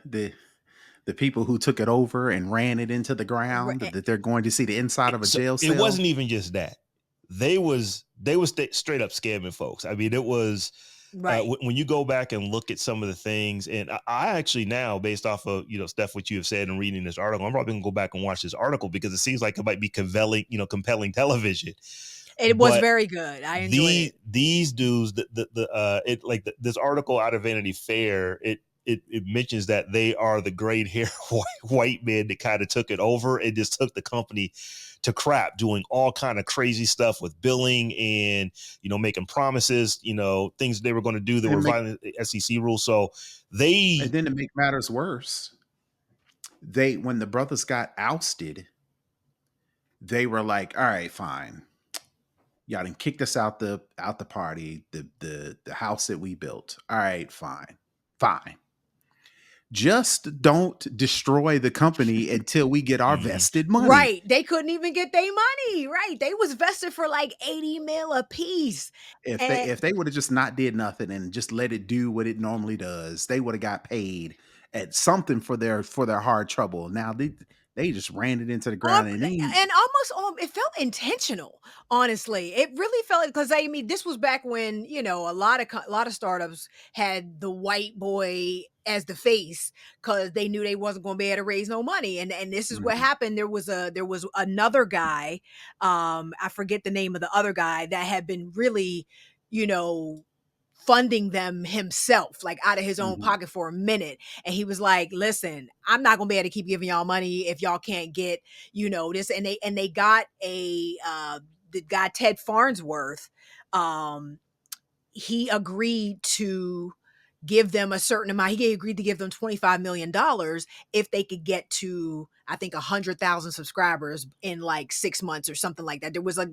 people who took it over and ran it into the ground, Right. that they're going to see the inside of a So jail it cell. wasn't even just that. They was straight up scamming folks. I mean, it was Right. when you go back and look at some of the things, and I actually now, based off of Steph, what you have said and reading this article, I'm probably gonna go back and watch this article because it seems like it might be compelling television. It was But very good. I enjoyed it. these dudes, this article out of Vanity Fair, it mentions that they are the great hair white men that kind of took it over and just took the company to crap, doing all kind of crazy stuff with billing and making promises, things they were going to do that were And make violating SEC rules. So they and then to make matters worse, when the brothers got ousted, they were like, "All right, fine. Y'all done kicked us out the party, the house that we built. All right, fine, fine. Just don't destroy the company until we get our Mhm. vested money." Right. They couldn't even get their money. Right. They was vested for like 80 mil a piece. If they And if they would have just not did nothing and just let it do what it normally does, they would have got paid at something for their hard trouble. Now they just ran it into the Um, ground and then and almost it felt intentional. Honestly, it really felt because I mean, this was back when a lot of startups had the white boy as the face because they knew they wasn't going to be able to raise no money, and this is what Mhm. happened. There was another guy, I forget the name of the other guy that had been really, you know funding them himself, like out of his own Mhm. pocket for a minute. And he was like, listen, I'm not gonna be able to keep giving y'all money if y'all can't get, this. And they got the guy Ted Farnsworth, um, he agreed to give them a certain amount. He agreed to give them $25 million if they could get to I think 100,000 subscribers in like 6 months or something like that. There was a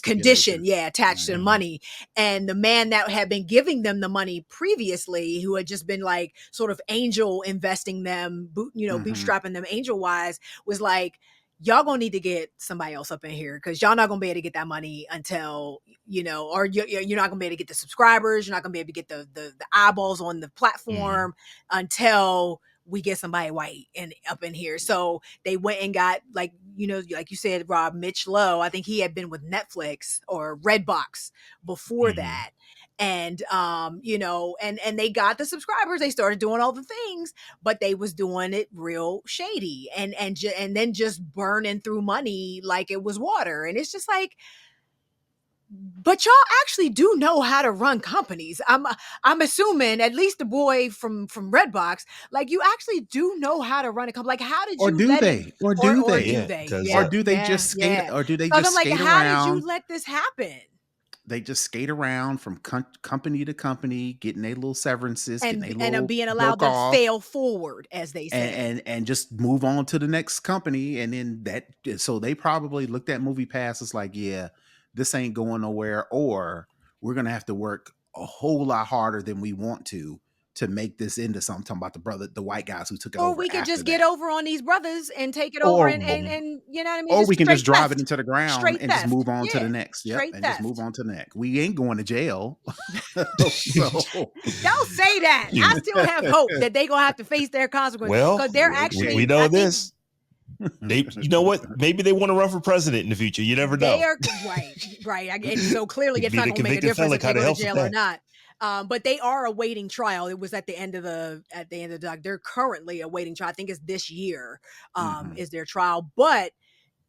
condition, Stipulation. attached to the money. And the man that had been giving them the money previously, who had just been like sort of angel investing them, bootstrapping them angel wise, was like, y'all gonna need to get somebody else up in here because y'all not gonna be able to get that money until or you're not gonna be able to get the subscribers, you're not gonna be able to get the eyeballs on the platform until we get somebody white and up in here. So they went and got like you said, Rob, Mitch Lowe. I think he had been with Netflix or Redbox before that. And and they got the subscribers, they started doing all the things, but they was doing it real shady and then just burning through money like it was water. And it's just like, but y'all actually do know how to run companies. I'm assuming at least the boy from Redbox, like you actually do know how to run a company. Like how did Or you do let they? it Or do or they? do they? Or do they just skate? Or do they Because just I'm like, skate how did around? you let this happen? They just skate around from company to company, getting their little severances, getting their little being allowed work to off, fail forward, as they say, and just move on to the next company. And then so they probably looked at Moviepass as like, yeah, this ain't going nowhere, or we're gonna have to work a whole lot harder than we want to make this into something. I'm talking about the white guys who took it or over we could after just get that. over on these brothers and take it over Or and you know what I mean, or just we can straight just drive it theft. into the ground Straight and just theft. move on to the Yeah. next. Yep, Straight and theft. just move on to the next. We ain't going to jail. So Don't say that. I still have hope that they gonna have to face their consequences Well, because they're we actually. know I think this. They, you know what? Maybe they want to run for president in the future. You never they know. are right. And so clearly, it's Be not the gonna make a convicted difference fella if they kind of go to helps with jail or that. not. But they are awaiting trial. It was at the end of the they're currently awaiting trial. I think it's this year. Is their trial, but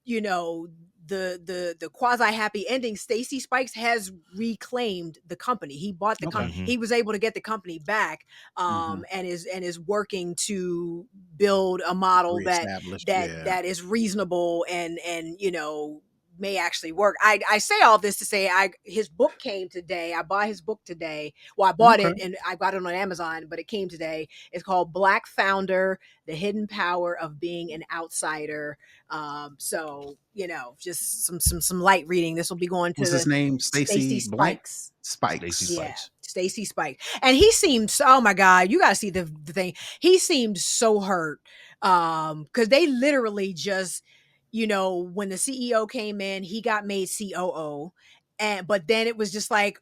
you know the quasi happy ending. Stacey Spikes has reclaimed the company. He bought the okay. he was able to get the company back, and is working to build a model Reestablished. that is reasonable and may actually work. I say all this to say his book came today. I bought his book today. Well, I bought Okay. it and I got it on Amazon, but it came today. It's called Black Founder: The Hidden Power of Being an Outsider. So just some light reading. This will be going to What's his the name? Stacey Stacy Blank Spikes. Spikes. Stacey Yeah, Spikes. Stacey Spikes. And he seemed, oh my God, you gotta see the thing. He seemed so hurt. Because they literally just, when the CEO came in, he got made COO. But then it was just like,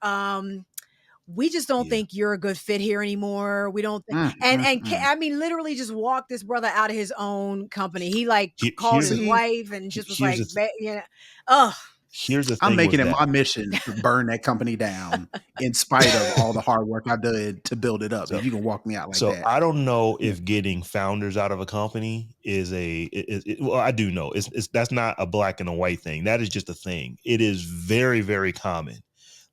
we just don't think you're a good fit here anymore. We don't think, I mean, literally just walked this brother out of his own company. He like called his wife and just was like, Here's the thing. I'm making it that. my mission to burn that company down in spite of all the hard work I did to build it up. So, if you can walk me out like so that. I don't know if getting founders out of a company is well, I do know that's not a black and a white thing. That is just a thing. It is very, very common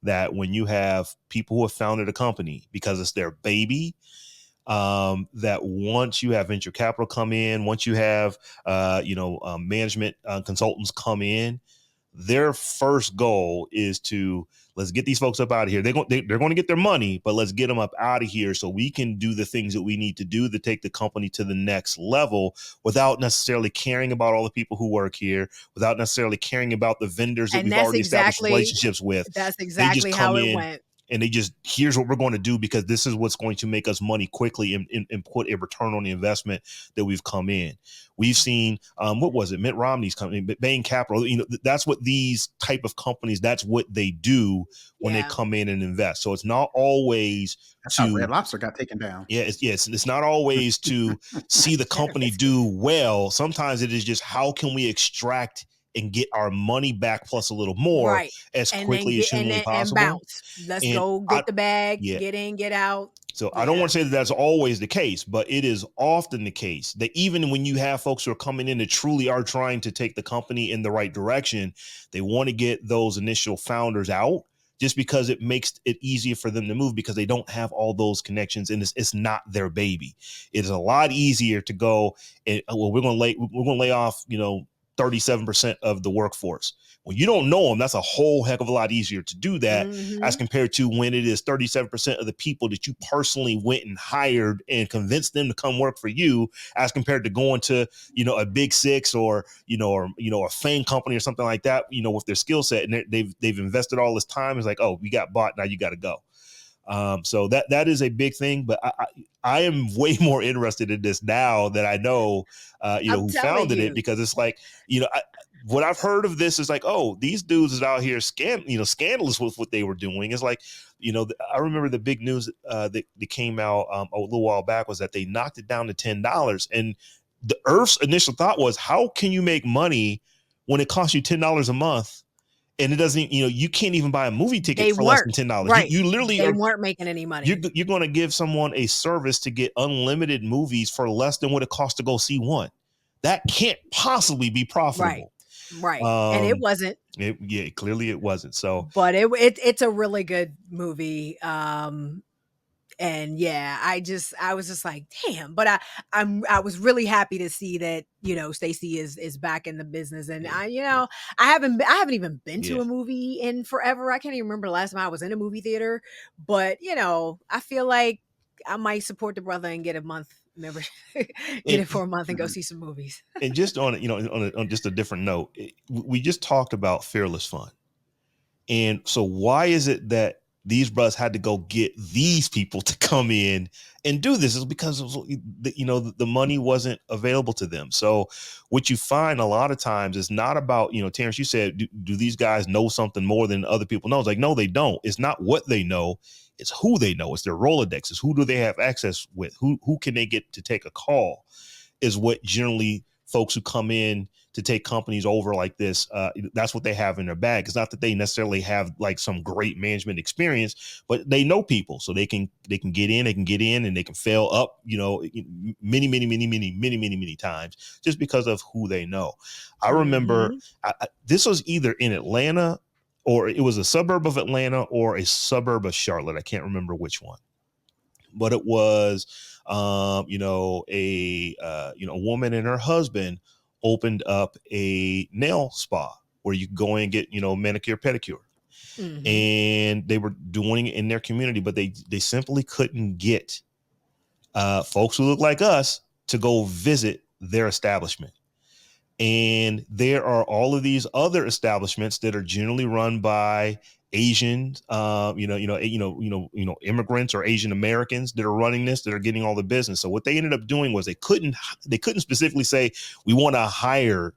that when you have people who have founded a company because it's their baby, that once you have venture capital come in, once you have management consultants come in, their first goal is to let's get these folks up out of here. They're going to get their money, but let's get them up out of here so we can do the things that we need to do to take the company to the next level without necessarily caring about all the people who work here, without necessarily caring about the vendors that we've already established relationships with. That's exactly how it went. And they just, here's what we're going to do because this is what's going to make us money quickly and put a return on the investment that we've come in. We've seen, what was it? Mitt Romney's company, Bain Capital. That's what these type of companies, that's what they do when they come in and invest. So it's not always that's how Red Lobster got taken down. Yeah, it's not always to see the company do well. Sometimes it is just how can we extract and get our money back plus a little more as quickly as humanly possible. And bounce. Let's go get the bag, get in, get out. So I don't want to say that that's always the case, but it is often the case that even when you have folks who are coming in that truly are trying to take the company in the right direction, they want to get those initial founders out just because it makes it easier for them to move because they don't have all those connections and it's not their baby. It is a lot easier to go and we're going to lay off, 37% of the workforce. When you don't know them, that's a whole heck of a lot easier to do that as compared to when it is 37% of the people that you personally went and hired and convinced them to come work for you, as compared to going to, a big six or a FANG company or something like that, with their skill set, and they've invested all this time. It's like, oh, we got bought, now you got to go. So that is a big thing, but I am way more interested in this now that I know, who founded it, because it's like, what I've heard of this is like, oh, these dudes is out here scandalous with what they were doing. It's like, I remember the big news that came out a little while back was that they knocked it down to $10, and the Earth's initial thought was, how can you make money when it costs you $10 a month? And it doesn't, you can't even buy a movie ticket for less than $10. Right. You literally weren't making any money. You're going to give someone a service to get unlimited movies for less than what it costs to go see one. That can't possibly be profitable. Right. And it wasn't. Clearly it wasn't. So, but it's a really good movie. And yeah, I was just like, damn. But I was really happy to see that, Stacey is back in the business. And I haven't even been to a movie in forever. I can't even remember the last time I was in a movie theater. But I feel like I might support the brother and get a month membership, get it for a month and go see some movies. And just on on just a different note, we just talked about Fearless Fun. And so why is it that these brothers had to go get these people to come in and do this? Is because the money wasn't available to them. So what you find a lot of times is not about, Terrance, you said, do these guys know something more than other people know? It's like, no, they don't. It's not what they know. It's who they know. It's their Rolodex. It's who do they have access with? Who can they get to take a call is what generally folks who come in to take companies over like this, that's what they have in their bag. It's not that they necessarily have like some great management experience, but they know people, so they can get in, and they can fail up, many times just because of who they know. I remember this was either in Atlanta, or it was a suburb of Atlanta or a suburb of Charlotte. I can't remember which one, but it was, a woman and her husband opened up a nail spa where you can go and get, manicure, pedicure. And they were doing it in their community, but they simply couldn't get folks who look like us to go visit their establishment. And there are all of these other establishments that are generally run by Asians, immigrants or Asian Americans that are running this, that are getting all the business. So what they ended up doing was they couldn't specifically say, we want to hire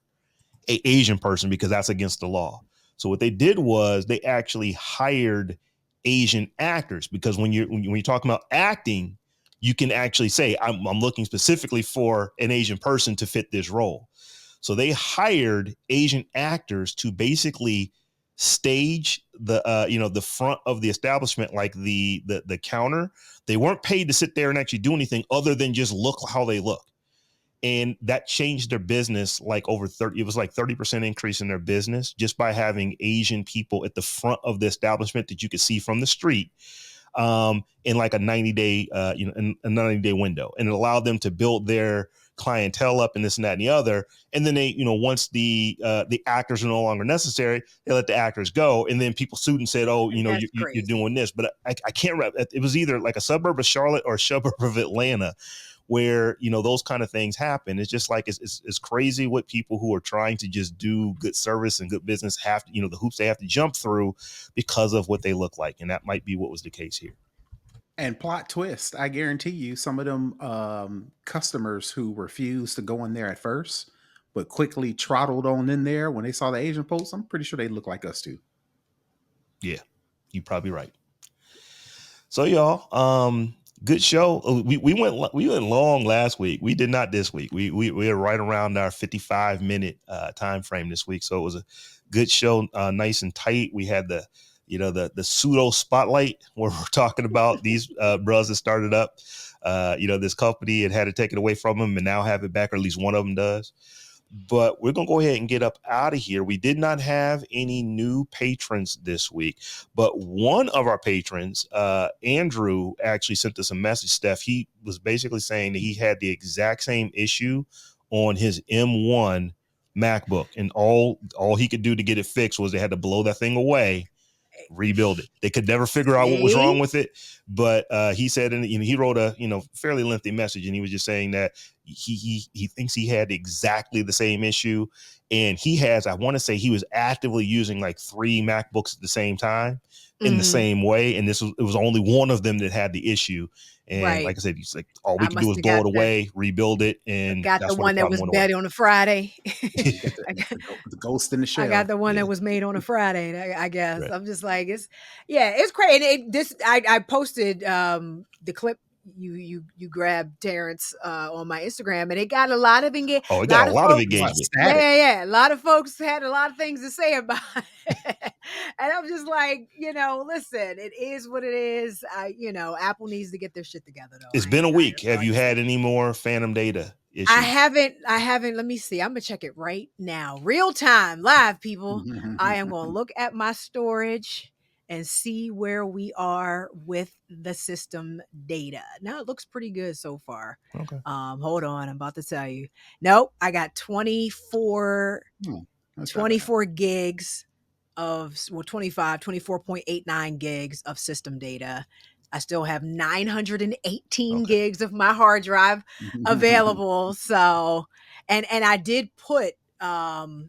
an Asian person because that's against the law. So what they did was they actually hired Asian actors, because when you're talking about acting, you can actually say, I'm looking specifically for an Asian person to fit this role. So they hired Asian actors to basically stage the front of the establishment, like the counter. They weren't paid to sit there and actually do anything other than just look how they look. And that changed their business like over 30. It was like 30% increase in their business just by having Asian people at the front of the establishment that you could see from the street, in like a 90-day, a 90-day window. And it allowed them to build their clientele up and this and that and the other. And then they, once the actors are no longer necessary, they let the actors go. And then people sued and said, oh, you're doing this. But I can't remember. It was either like a suburb of Charlotte or a suburb of Atlanta where, those kind of things happen. It's just like, it's crazy what people who are trying to just do good service and good business have to, the hoops they have to jump through because of what they look like. And that might be what was the case here. And plot twist, I guarantee you, some of them customers who refused to go in there at first, but quickly trottled on in there when they saw the Asian folks, I'm pretty sure they look like us too. Yeah, you're probably right. So y'all, good show. We went long last week. We did not this week. We were right around our 55-minute time frame this week. So it was a good show, nice and tight. We had the pseudo spotlight where we're talking about these bros that started up, this company and had to take it away from them and now have it back, or at least one of them does. But we're going to go ahead and get up out of here. We did not have any new patrons this week, but one of our patrons, Andrew, actually sent us a message, Steph. He was basically saying that he had the exact same issue on his M1 MacBook, and all he could do to get it fixed was they had to blow that thing away, rebuild it. They could never figure out what was wrong with it, but he said, and he wrote a fairly lengthy message, and he was just saying that he thinks he had exactly the same issue, and he has, I want to say he was actively using like 3 MacBooks at the same time in the same way, and it was only one of them that had the issue. And like I said, he's like, all we can do is blow it away, rebuild it, and got the one that was made on a Friday. The ghost in the shell. I got the one that was made on a Friday, I guess. Right. I'm just like, it's crazy. And I posted the clip you grabbed Terrance on my Instagram, and it got a lot of engagement. Oh, it got a lot of engagement. Yeah. A lot of folks had a lot of things to say about it. And I'm just like, listen, it is what it is. Apple needs to get their shit together, though. It's been a week. Have you had any more phantom data issues? I haven't. Let me see. I'm gonna check it right now. Real time, live, people. I am gonna look at my storage and see where we are with the system data. Now it looks pretty good so far. Okay. Hold on, I'm about to tell you. Nope, I got 24 gigs of 24.89 gigs of system data. I still have 918 gigs of my hard drive available. So, and I did put, all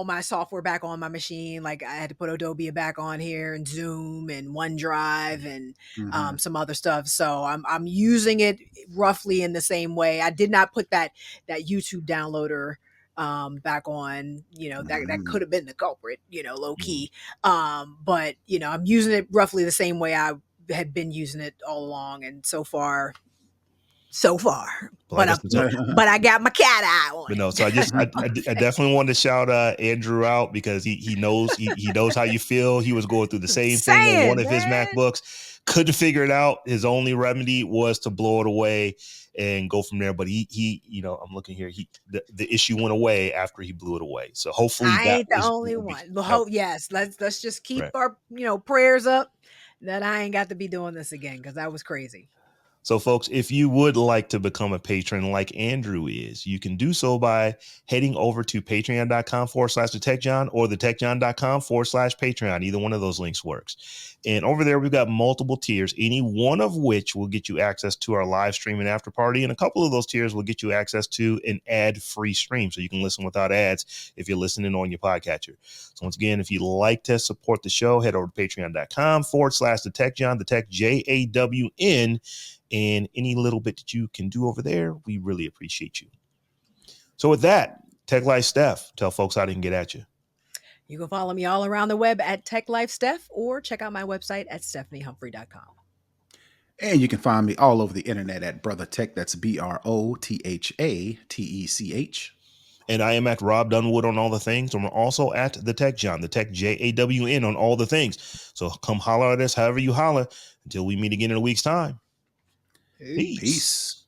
my software back on my machine. Like I had to put Adobe back on here, and Zoom and OneDrive and some other stuff. So I'm using it roughly in the same way. I did not put that YouTube downloader back on, that could have been the culprit, low key. But I'm using it roughly the same way I had been using it all along, and so far. But I got my cat eye on. But no, so I definitely wanted to shout Andrew out, because he knows he knows how you feel. He was going through the same thing on one of his MacBooks, couldn't figure it out. His only remedy was to blow it away and go from there. But he I'm looking here. The issue went away after he blew it away. So hopefully I ain't the only one. Yes, let's just keep our prayers up that I ain't got to be doing this again, because that was crazy. So, folks, if you would like to become a patron like Andrew is, you can do so by heading over to patreon.com/thetechjohn or thetechjohn.com/Patreon. Either one of those links works. And over there, we've got multiple tiers, any one of which will get you access to our live stream and after party. And a couple of those tiers will get you access to an ad-free stream, so you can listen without ads if you're listening on your podcatcher. So once again, if you'd like to support the show, head over to patreon.com/thetechjohn, the tech JAWN. And any little bit that you can do over there, we really appreciate you. So with that, Tech Life Steph, tell folks how they can get at you. You can follow me all around the web at Tech Life Steph, or check out my website at stephaniehumphrey.com. And you can find me all over the internet at Brother Tech. That's BROTHATECH. And I am at Robb Dunewood on all the things. And we're also at the Tech John, the Tech JAWN on all the things. So come holler at us however you holler. Until we meet again in a week's time. Peace.